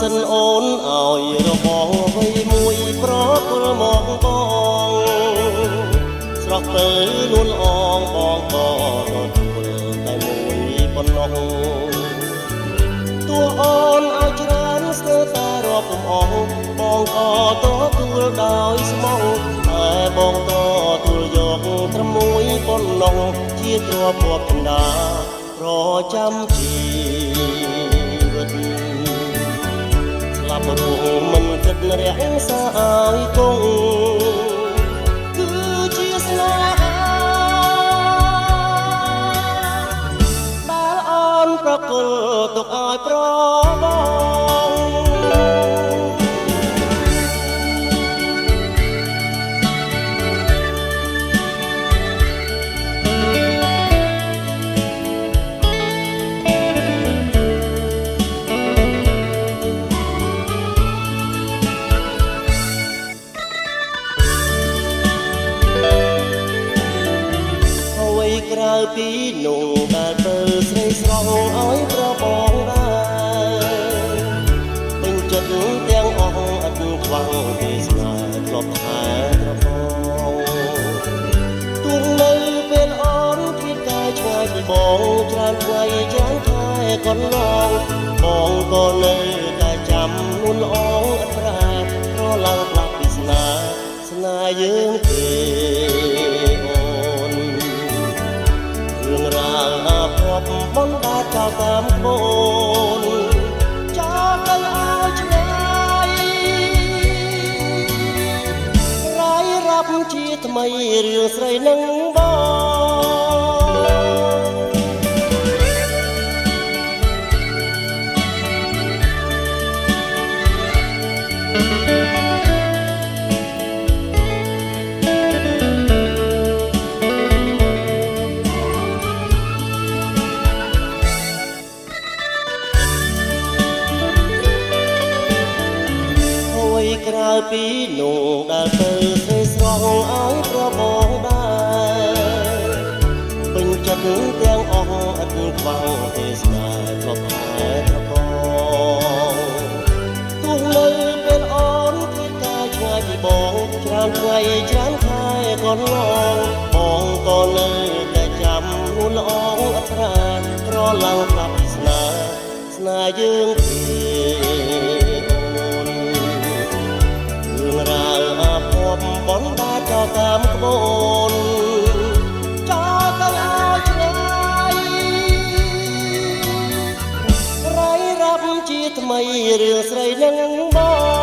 សិនអូនឲ្យរបងអ្វីមួយប្រគល់មកបងស្រស់ទៅលួនអងបងក៏ទទួលតែមួយប៉ុណ្ណោះតួអូនឲ្យច្រើនស្ទើរតែរាប់កំអស់បងក៏ទទួលដោយស្មោះតែបងក៏ទទួលយកត្រឹមមួយប៉ុណ្ណោះជាទ្រព្យបកណ្ដាប្រចាំជីវិតស្លាប់រស់មិនគិតរក្សាឲ្យគង់គឺជាស្នេហាដែលអូនប្រគល់ទុកឲ្យប្របងក្រៅពីនោះដែលទៅស្រីស្រស់ឲ្យប្របងដែរពេញចិត្តទាំងអស់អត់ខ្វះទេស្នេហ៍ធ្លាប់ថែត្របងទូនៅពេលអូនពីកាយឆ្ងាយពីបងច្រើនថ្ងៃច្រើនខែកន្លងបងក៏នៅតែចាំនួនល្អអត់ប្រែប្រឡាំងផ្លាស់ពីស្នេហ៍យើងទេបនដាចោលតាមក្បូនចោលទៅឲ្យឆ្ងាយរាយរាប់ជាថ្មីរឿងស្រីនឹងក្រៅពីនោះដែលទៅស្រីស្រស់ឲ្យប្របងដែរពេញចិត្តទាំងអស់ឥតខ្វះទេស្នេហ៍ធ្លាប់ថែត្របងទោះនៅពេលអូនពីកាយឆ្ងាយពីបងច្រើនថ្ងៃច្រើនខែកន្លងបងក៏នៅតែចាំនួនល្អអត់ប្រាប្រឡាំងផ្លាស់ពីស្នេហ៍យើងទេបនដាចោលតាមក្បូនចោលទៅឲ្យឆ្ងាយរាយរាប់ជាថ្មីរឿងស្រីនឹងបង